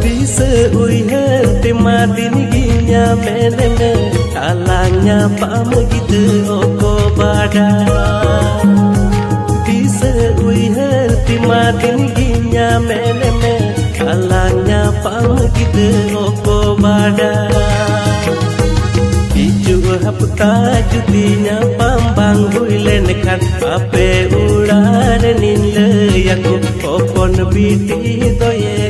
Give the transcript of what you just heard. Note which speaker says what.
Speaker 1: Bisa uihar tema diniginya meneme kalangnya pama gitu oko bada. Bisa uihar tema diniginya meneme kalangnya pama gitu oko bada. Iju hapta jutinya pambang huilen kan ape ular ninle yaku okon biti doye